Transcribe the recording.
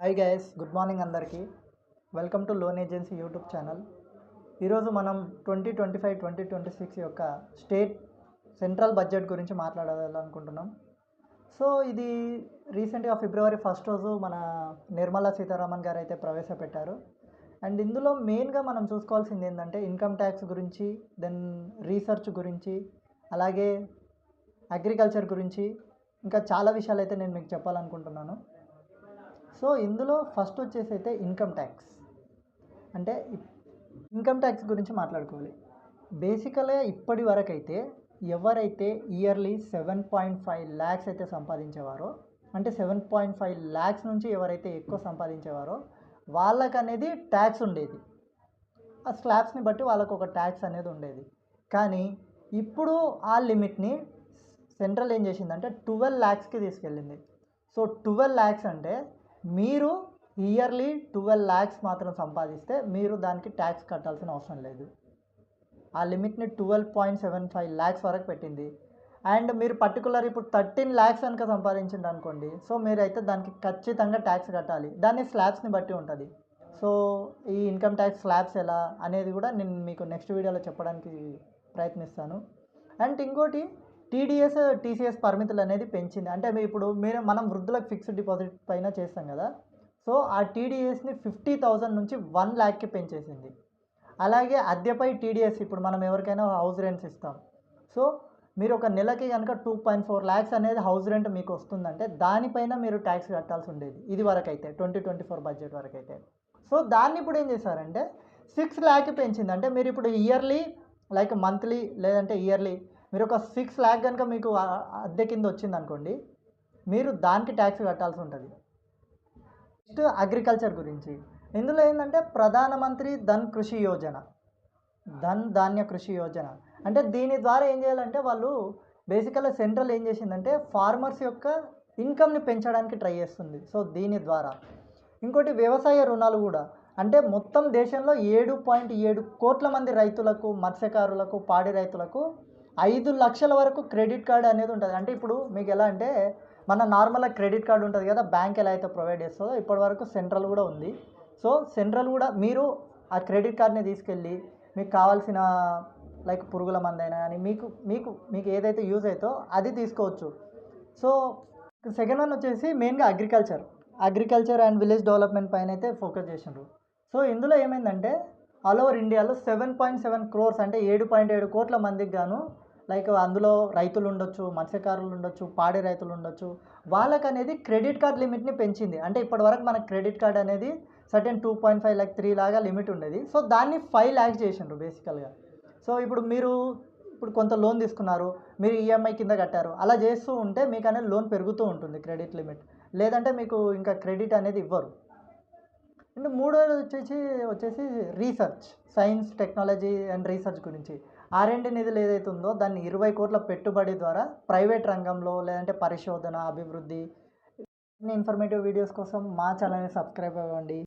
Hi guys, good morning అందరికీ. Welcome to loan agency YouTube channel. ఈరోజు మనం 2025-2026 యొక్క స్టేట్ సెంట్రల్ బడ్జెట్ గురించి మాట్లాడాలనుకుంటున్నాం. సో ఇది రీసెంట్గా ఫిబ్రవరి 1 రోజు మన నిర్మలా సీతారామన్ గారు అయితే ప్రవేశపెట్టారు. అండ్ ఇందులో మెయిన్గా మనం చూసుకోవాల్సింది ఏంటంటే ఇన్కమ్ ట్యాక్స్ గురించి, దెన్ రీసెర్చ్ గురించి, అలాగే అగ్రికల్చర్ గురించి, ఇంకా చాలా విషయాలు అయితే నేను మీకు చెప్పాలనుకుంటున్నాను. సో ఇందులో ఫస్ట్ వచ్చేసి అయితే ఇన్కమ్ ట్యాక్స్. అంటే ఇన్కమ్ ట్యాక్స్ గురించి మాట్లాడుకోవాలి. బేసికల్గా ఇప్పటి వరకు అయితే ఎవరైతే ఇయర్లీ 7.5 ల్యాక్స్ అయితే సంపాదించేవారో, అంటే 7.5 ల్యాక్స్ నుంచి ఎవరైతే ఎక్కువ సంపాదించేవారో వాళ్ళకనేది ట్యాక్స్ ఉండేది. ఆ స్లాబ్స్ని బట్టి వాళ్ళకు ఒక ట్యాక్స్ అనేది ఉండేది. కానీ ఇప్పుడు ఆ లిమిట్ని సెంట్రల్ ఏం చేసిందంటే 12 ల్యాక్స్కి తీసుకెళ్ళింది. సో 12 ల్యాక్స్ అంటే మీరు ఇయర్లీ 12 ల్యాక్స్ మాత్రం సంపాదిస్తే మీరు దానికి ట్యాక్స్ కట్టాల్సిన అవసరం లేదు. ఆ లిమిట్ని 12.75 ల్యాక్స్ వరకు పెట్టింది. అండ్ మీరు పర్టికులర్ ఇప్పుడు 13 ల్యాక్స్ కనుక సంపాదించింది అనుకోండి, సో మీరైతే దానికి ఖచ్చితంగా ట్యాక్స్ కట్టాలి. దాన్ని స్లాబ్స్ని బట్టి ఉంటుంది. సో ఈ ఇన్కమ్ ట్యాక్స్ స్లాబ్స్ ఎలా అనేది కూడా నేను మీకు నెక్స్ట్ వీడియోలో చెప్పడానికి ప్రయత్నిస్తాను. అండ్ ఇంకోటి, టీడీఎస్ టీసీఎస్ పరిమితులు అనేది పెంచింది. అంటే ఇప్పుడు మనం వృద్ధులకు ఫిక్స్డ్ డిపాజిట్ పైన చేస్తాం కదా, సో ఆ టీడీఎస్ని 50,000 నుంచి 1 ల్యాక్కి పెంచేసింది. అలాగే అద్దెపై టీడీఎస్, ఇప్పుడు మనం ఎవరికైనా హౌస్ రెంట్స్ ఇస్తాం. సో మీరు ఒక నెలకి కనుక 2.4 ల్యాక్స్ అనేది హౌస్ రెంట్ మీకు వస్తుందంటే దానిపైన మీరు ట్యాక్స్ కట్టాల్సి ఉండేది ఇది వరకైతే 2024 బడ్జెట్ వరకైతే. సో దాన్ని ఇప్పుడు ఏం చేశారంటే 6 ల్యాక్ పెంచింది. అంటే మీరు ఇప్పుడు ఇయర్లీ లైక్ మంత్లీ లేదంటే ఇయర్లీ మీరు ఒక 6 ల్యాక్ కనుక మీకు అద్దె కింద వచ్చింది అనుకోండి, మీరు దానికి ట్యాక్స్ కట్టాల్సి ఉంటుంది. నెక్స్ట్ అగ్రికల్చర్ గురించి. ఇందులో ఏంటంటే ప్రధానమంత్రి ధన్ కృషి యోజన, ధన్ ధాన్య కృషి యోజన. అంటే దీని ద్వారా ఏం చేయాలంటే వాళ్ళు బేసికల్గా సెంట్రల్ ఏం చేసిందంటే ఫార్మర్స్ యొక్క ఇన్కమ్ని పెంచడానికి ట్రై చేస్తుంది. సో దీని ద్వారా ఇంకోటి వ్యవసాయ రుణాలు కూడా. అంటే మొత్తం దేశంలో 7.7 కోట్ల మంది రైతులకు, మత్స్యకారులకు, పాడి రైతులకు 5 లక్షల వరకు క్రెడిట్ కార్డ్ అనేది ఉంటుంది. అంటే ఇప్పుడు మీకు ఎలా అంటే మన నార్మల్గా క్రెడిట్ కార్డు ఉంటుంది కదా, బ్యాంక్ ఎలా అయితే ప్రొవైడ్ చేస్తుందో ఇప్పటి వరకు సెంట్రల్ కూడా ఉంది. సో సెంట్రల్ కూడా మీరు ఆ క్రెడిట్ కార్డ్ని తీసుకెళ్ళి మీకు కావాల్సిన లైక్ పురుగుల మందైనా కానీ మీకు మీకు మీకు ఏదైతే యూజ్ అవుతుందో అది తీసుకోవచ్చు. సో సెకండ్ వన్ వచ్చేసి మెయిన్గా అగ్రికల్చర్ అండ్ విలేజ్ డెవలప్మెంట్ పైన అయితే ఫోకస్ చేసిండ్రు. సో ఇందులో ఏమైందంటే ఆల్ ఓవర్ ఇండియాలో 7.7 క్రోర్స్ అంటే 7.7 కోట్ల మందికి గాను లైక్ అందులో రైతులు ఉండొచ్చు, మత్స్యకారులు ఉండొచ్చు, పాడి రైతులు ఉండొచ్చు, వాళ్ళకనేది క్రెడిట్ కార్డ్ లిమిట్ని పెంచింది. అంటే ఇప్పటివరకు మనకు క్రెడిట్ కార్డ్ అనేది సర్టెన్ 2.5 లాక్ 3 లాగా లిమిట్ ఉండేది. సో దాన్ని 5 ల్యాక్స్ చేసిండ్రు బేసికల్గా. సో ఇప్పుడు కొంత లోన్ తీసుకున్నారు, మీరు ఈఎంఐ కింద కట్టారు, అలా చేస్తూ ఉంటే మీకు అనేది లోన్ పెరుగుతూ ఉంటుంది క్రెడిట్ లిమిట్. లేదంటే మీకు ఇంకా క్రెడిట్ అనేది ఇవ్వరు. అండ్ మూడోది వచ్చేసి research, science, technology and research గురించి. R&D నిధులు ఏదైతే ఉందో దాన్ని 20 కోట్ల పెట్టుబడి ద్వారా ప్రైవేట్ రంగంలో లేదంటే పరిశోధన, అభివృద్ధి. ఇన్ఫర్మేటివ్ వీడియోస్ కోసం మా ఛానల్ని సబ్స్క్రైబ్ అవ్వండి.